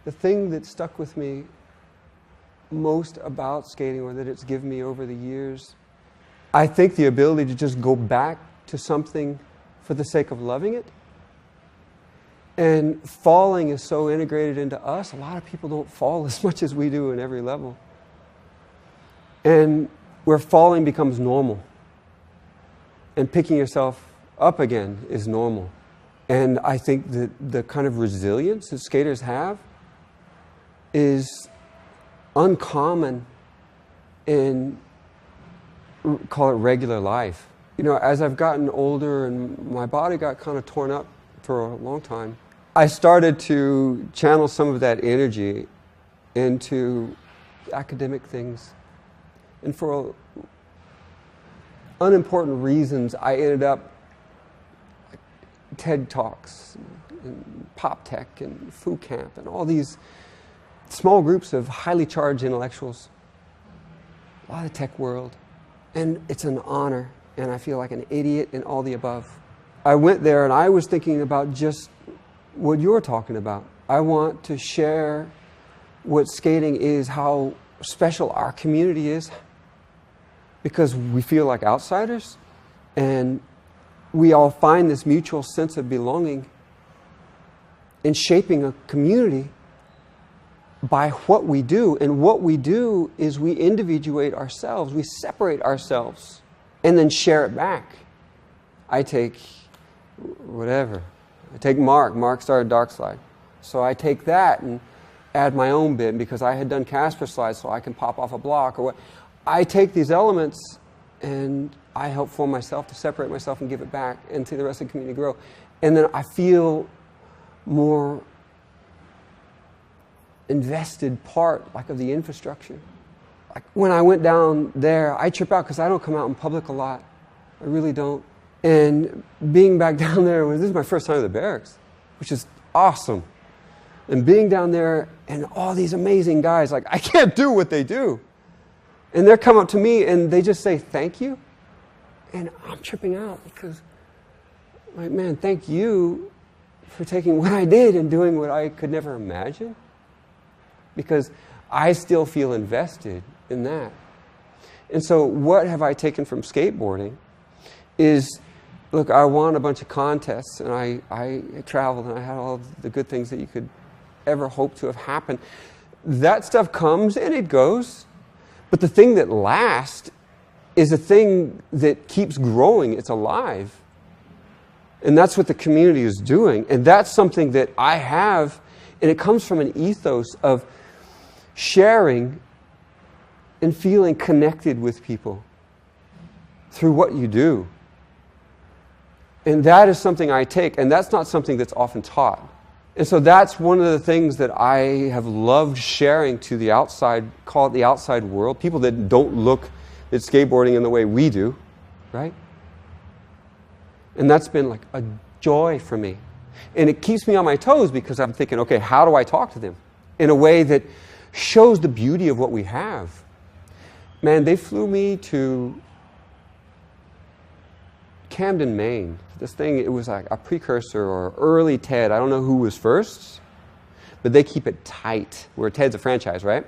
the thing that stuck with me most about skating, or that it's given me over the years, I think the ability to just go back to something for the sake of loving it. And falling is so integrated into us. A lot of people don't fall as much as we do in every level. And where falling becomes normal. And picking yourself up again is normal. And I think that the kind of resilience that skaters have is uncommon in, call it, regular life. You know, as I've gotten older and my body got kind of torn up for a long time, I started to channel some of that energy into academic things. And for unimportant reasons, I ended up like TED Talks and Pop Tech and Foo Camp and all these small groups of highly charged intellectuals, a lot of tech world. And it's an honor, and I feel like an idiot in all the above. I went there and I was thinking about just what you're talking about. I want to share what skating is, how special our community is, because we feel like outsiders, and we all find this mutual sense of belonging in shaping a community by what we do. And what we do is we individuate ourselves, we separate ourselves, and then share it back. I take whatever. I take Mark. Mark started Dark Slide. So I take that and add my own bit, because I had done Casper Slide, so I can pop off a block or what. I take these elements and I help form myself to separate myself and give it back and see the rest of the community grow. And then I feel more invested part, like, of the infrastructure. Like when I went down there, I trip out because I don't come out in public a lot. I really don't. And being back down there, this is my first time at the barracks, which is awesome. And being down there and all these amazing guys, like, I can't do what they do. And they're come up to me and they just say, thank you. And I'm tripping out because, like, man, thank you for taking what I did and doing what I could never imagine. Because I still feel invested in that. And so what have I taken from skateboarding is, look, I won a bunch of contests, and I traveled, and I had all the good things that you could ever hope to have happened. That stuff comes and it goes, but the thing that lasts is a thing that keeps growing. It's alive. And that's what the community is doing. And that's something that I have, and it comes from an ethos of sharing and feeling connected with people through what you do. And that is something I take, and that's not something that's often taught. And so that's one of the things that I have loved sharing to the outside, call it the outside world, people that don't look at skateboarding in the way we do, right? And that's been like a joy for me. And it keeps me on my toes because I'm thinking, okay, how do I talk to them in a way that shows the beauty of what we have? Man, they flew me to Camden, Maine. This thing, it was like a precursor or early TED. I don't know who was first, but they keep it tight. Where TED's a franchise, right?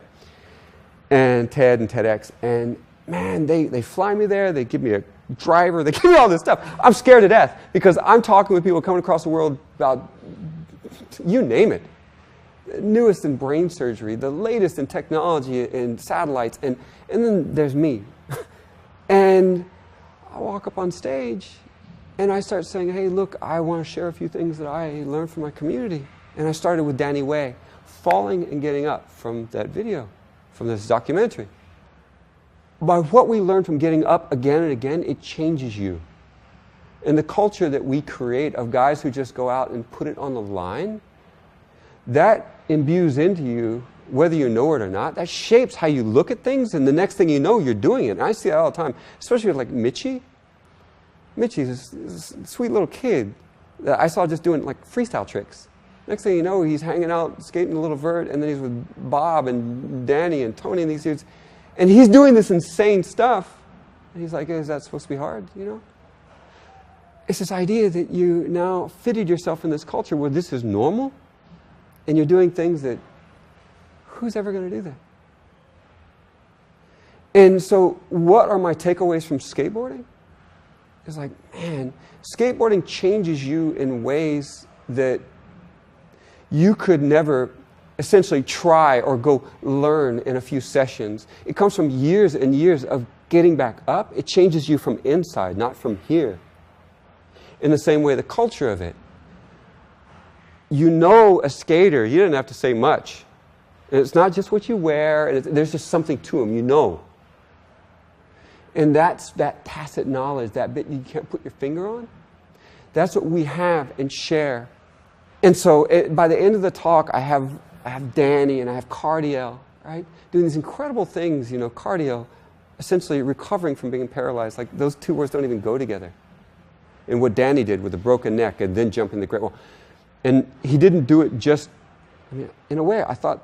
And TED and TEDx. And man, they fly me there. They give me a driver. They give me all this stuff. I'm scared to death because I'm talking with people coming across the world about, you name it, newest in brain surgery, the latest in technology and satellites. And then there's me. And I walk up on stage and I start saying, hey, look, I want to share a few things that I learned from my community. And I started with Danny Way, falling and getting up from that video, from this documentary. By what we learn from getting up again and again, it changes you. And the culture that we create of guys who just go out and put it on the line, that imbues into you, whether you know it or not. That shapes how you look at things, and the next thing you know, you're doing it. And I see that all the time, especially with like Mitchie. Mitchie's this sweet little kid that I saw just doing like freestyle tricks. Next thing you know, he's hanging out, skating a little vert, and then he's with Bob and Danny and Tony and these dudes. And he's doing this insane stuff. And he's like, is that supposed to be hard, you know? It's this idea that you now fitted yourself in this culture where this is normal, and you're doing things that who's ever going to do that? And so what are my takeaways from skateboarding? It's like, man, skateboarding changes you in ways that you could never essentially try or go learn in a few sessions. It comes from years and years of getting back up. It changes you from inside, not from here. In the same way, the culture of it. You know a skater, you didn't have to say much. And it's not just what you wear, and there's just something to them, you know. And that's that tacit knowledge, that bit you can't put your finger on. That's what we have and share. And so by the end of the talk, I have Danny and I have Cardiel, right? Doing these incredible things, you know, Cardiel, essentially recovering from being paralyzed. Like those two words don't even go together. And what Danny did with a broken neck and then jumping the great wall. And he didn't do it just, I mean, in a way, I thought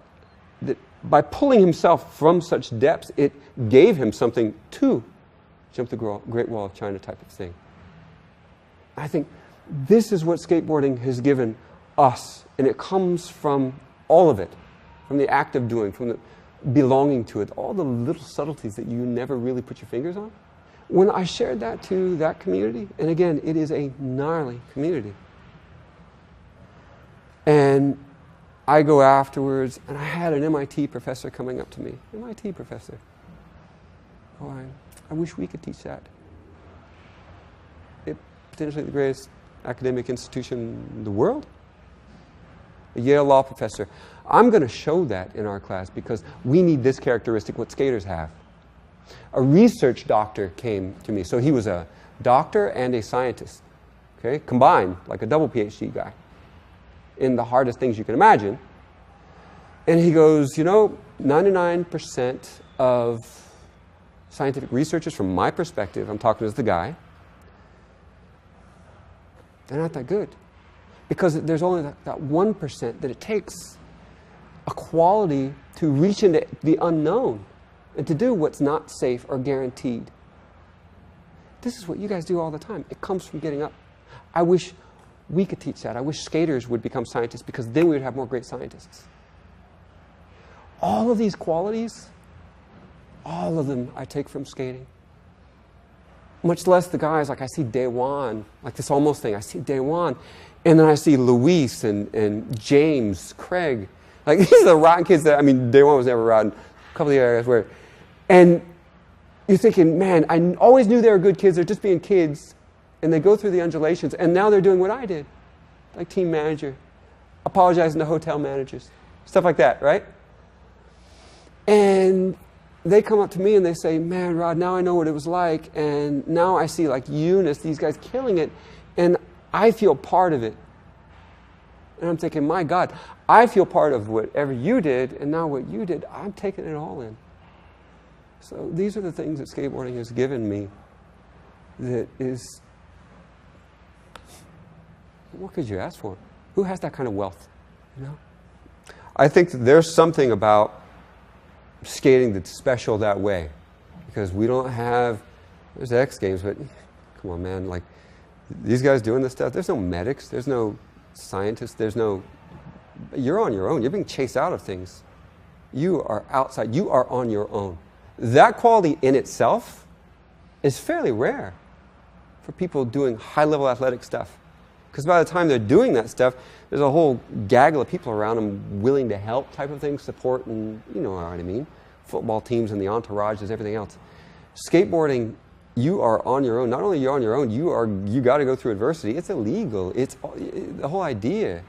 that by pulling himself from such depths, it gave him something to jump the Great Wall of China type of thing. I think this is what skateboarding has given us, and it comes from all of it, from the act of doing, from the belonging to it, all the little subtleties that you never really put your fingers on. When I shared that to that community, and again, it is a gnarly community, and I go afterwards, and I had an MIT professor coming up to me. MIT professor. Oh, I wish we could teach that. It potentially the greatest academic institution in the world. A Yale law professor. I'm going to show that in our class because we need this characteristic, what skaters have. A research doctor came to me. So he was a doctor and a scientist, okay, combined, like a double PhD guy, in the hardest things you can imagine. And he goes, you know, 99% of scientific researchers, from my perspective, I'm talking as the guy, they're not that good. Because there's only that 1% that it takes a quality to reach into the unknown and to do what's not safe or guaranteed. This is what you guys do all the time. It comes from getting up. I wish we could teach that. I wish skaters would become scientists because then we would have more great scientists. All of these qualities, all of them I take from skating. Much less the guys, like I see Daewon, like this almost thing. I see Daewon, and then I see Luis and James, Craig. Like these are the rotten kids that, I mean, Daewon was never rotten. A couple of the areas where, and you're thinking, man, I always knew they were good kids. They're just being kids, and they go through the undulations, and now they're doing what I did, like team manager, apologizing to hotel managers, stuff like that, right? And they come up to me and they say, man, Rod, now I know what it was like, and now I see like Eunice, these guys killing it, and I feel part of it. And I'm thinking, my God, I feel part of whatever you did, and now what you did, I'm taking it all in. So these are the things that skateboarding has given me that is, what could you ask for? Who has that kind of wealth? You know? I think that there's something about skating that's special that way, because we don't have, there's X Games, but come on, man, like these guys doing this stuff, there's no medics, there's no scientists, there's no, you're on your own. You're being chased out of things. You are outside. You are on your own. That quality in itself is fairly rare for people doing high-level athletic stuff. Because by the time they're doing that stuff, there's a whole gaggle of people around them willing to help type of thing, support, and you know what I mean. Football teams and the entourages, everything else. Skateboarding, you are on your own. Not only you're on your own, you got to go through adversity. It's illegal. The whole idea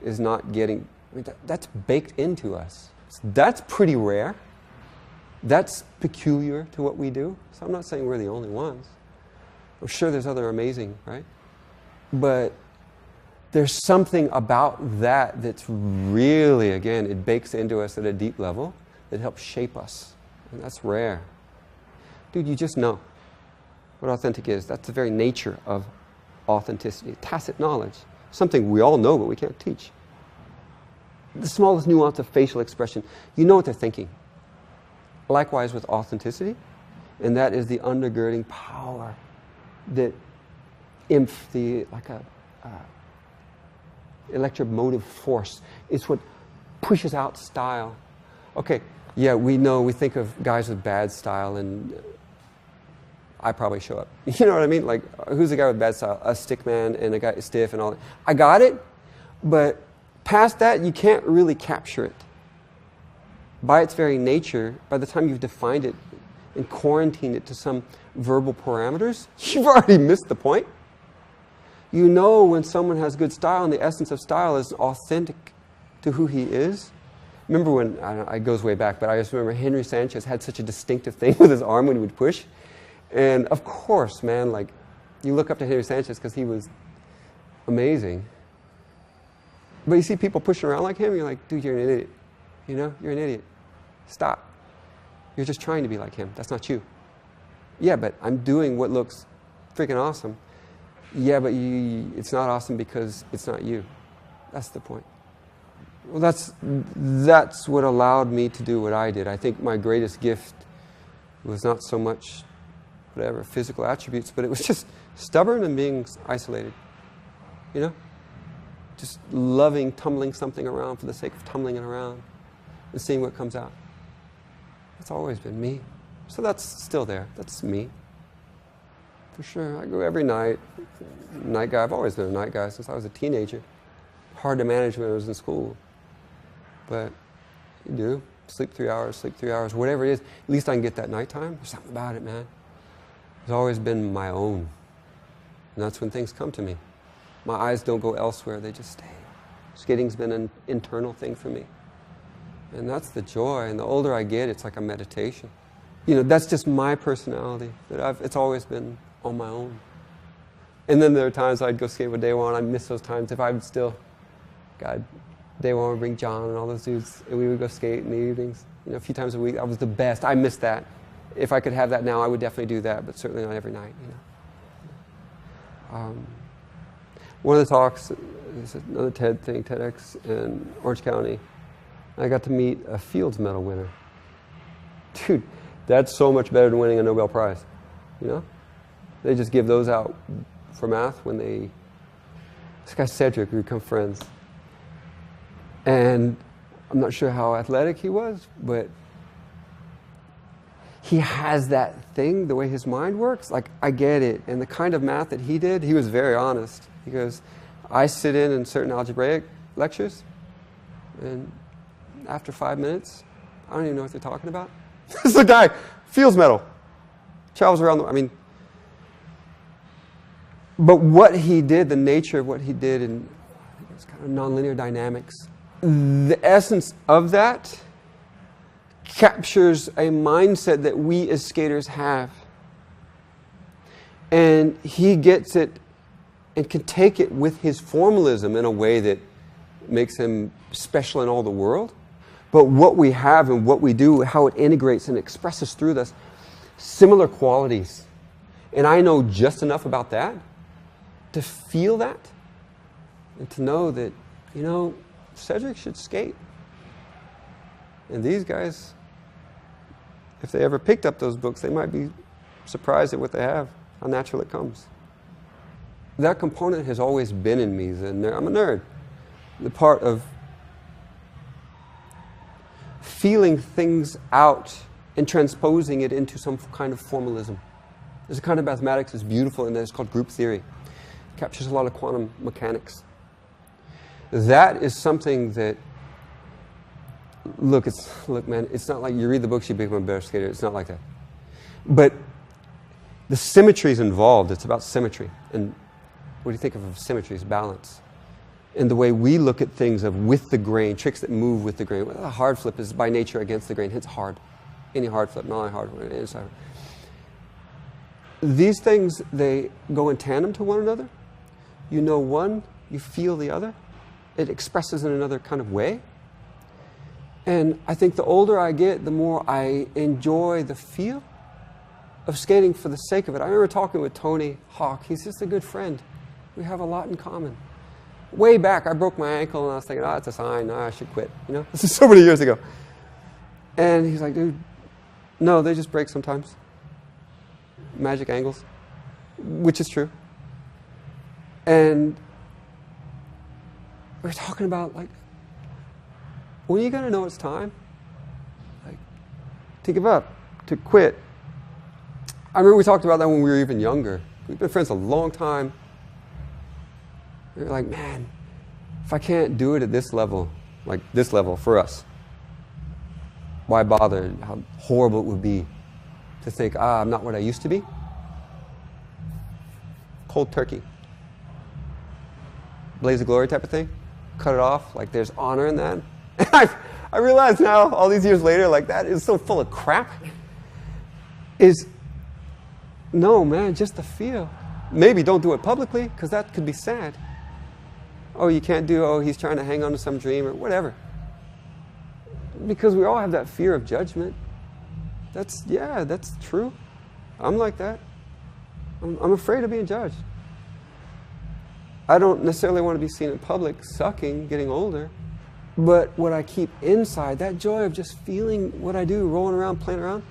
is not getting, I mean, that's baked into us. That's pretty rare. That's peculiar to what we do. So I'm not saying we're the only ones. I'm sure there's other amazing, right? But there's something about that that's really, again, it bakes into us at a deep level that helps shape us. And that's rare. Dude, you just know what authentic is. That's the very nature of authenticity, tacit knowledge. Something we all know, but we can't teach. The smallest nuance of facial expression, you know what they're thinking. Likewise with authenticity, and that is the undergirding power that like a electromotive force. It's what pushes out style. Okay, yeah, we think of guys with bad style, and I probably show up. You know what I mean? Like, who's the guy with bad style? A stick man and a guy stiff and all that. I got it, but past that, you can't really capture it. By its very nature, by the time you've defined it and quarantined it to some verbal parameters, you've already missed the point. You know when someone has good style, and the essence of style is authentic to who he is. Remember when, I don't know, it goes way back, but I just remember Henry Sanchez had such a distinctive thing with his arm when he would push. And of course, man, like, you look up to Henry Sanchez because he was amazing. But you see people pushing around like him, you're like, dude, you're an idiot. You know, you're an idiot. Stop. You're just trying to be like him. That's not you. Yeah, but I'm doing what looks freaking awesome. Yeah, but it's not awesome because it's not you. That's the point. Well, that's what allowed me to do what I did. I think my greatest gift was not so much whatever physical attributes, but it was just stubborn and being isolated. You know? Just loving tumbling something around for the sake of tumbling it around and seeing what comes out. That's always been me. So that's still there. That's me. For sure. I go every night. Night guy. I've always been a night guy since I was a teenager. Hard to manage when I was in school. But you do. Sleep 3 hours, whatever it is. At least I can get that nighttime. There's something about it, man. It's always been my own. And that's when things come to me. My eyes don't go elsewhere. They just stay. Skating's been an internal thing for me. And that's the joy. And the older I get, it's like a meditation. You know, that's just my personality. It's always been on my own. And then there are times I'd go skate with Daewon. I miss those times. If I would still, God, Daewon would bring John and all those dudes, and we would go skate in the evenings. You know, a few times a week. That was the best. I miss that. If I could have that now, I would definitely do that, but certainly not every night. You know. One of the talks is another TED thing, TEDx in Orange County. I got to meet a Fields Medal winner. Dude, that's so much better than winning a Nobel Prize. You know? They just give those out for math when they... This guy Cedric, we become friends. And I'm not sure how athletic he was, but he has that thing, the way his mind works. Like, I get it. And the kind of math that he did, he was very honest. He goes, I sit in certain algebraic lectures, and after 5 minutes, I don't even know what they're talking about. This is a guy, Fields Medal, travels around the, I mean, but what he did, the nature of what he did, and I think it's kind of nonlinear dynamics, the essence of that captures a mindset that we as skaters have. And he gets it and can take it with his formalism in a way that makes him special in all the world. But what we have and what we do, how it integrates and expresses through us, similar qualities. And I know just enough about that to feel that and to know that, you know, Cedric should skate. And these guys, if they ever picked up those books, they might be surprised at what they have, how natural it comes. That component has always been in me. I'm a nerd. The part of feeling things out and transposing it into some kind of formalism. There's a kind of mathematics that's beautiful, and it's called group theory. It captures a lot of quantum mechanics. That is something that, look, man, it's not like you read the books, you become a better skater. It's not like that. But the symmetry is involved. It's about symmetry. And what do you think of symmetry? It's balance. And the way we look at things of with the grain, tricks that move with the grain. Well, a hard flip is by nature against the grain. Hence hard. Any hard flip, not a hard one. Inside. These things, they go in tandem to one another. You know one, you feel the other. It expresses in another kind of way. And I think the older I get, the more I enjoy the feel of skating for the sake of it. I remember talking with Tony Hawk. He's just a good friend. We have a lot in common. Way back, I broke my ankle, and I was thinking, oh, it's a sign. I should quit. You know, this is so many years ago. And he's like, dude, no, they just break sometimes. Magic angles, which is true. And we're talking about, like, when are you going to know it's time? to give up, to quit. I remember we talked about that when we were even younger. We've been friends a long time. We were like, man, if I can't do it at this level, like this level for us, why bother? How horrible it would be to think, I'm not what I used to be. Cold turkey. Blaze of glory type of thing. Cut it off, like there's honor in that. And I realize now, all these years later, like that is so full of crap. No, man, just the feel. Maybe don't do it publicly, because that could be sad. Oh, you can't do, he's trying to hang on to some dream or whatever. Because we all have that fear of judgment. That's true. I'm like that. I'm afraid of being judged. I don't necessarily want to be seen in public sucking, getting older. But what I keep inside, that joy of just feeling what I do, rolling around, playing around,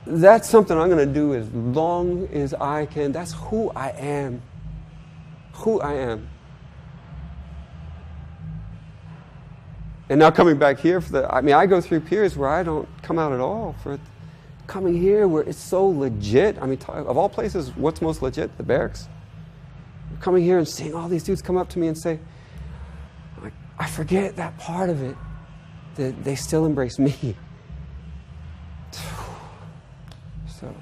that's something I'm going to do as long as I can. That's who I am. Who I am. And now coming back here, I go through periods where I don't come out at all. For coming here where it's so legit. I mean, of all places, what's most legit? The barracks. Coming here and seeing all these dudes come up to me and say, I forget that part of it, that they still embrace me. So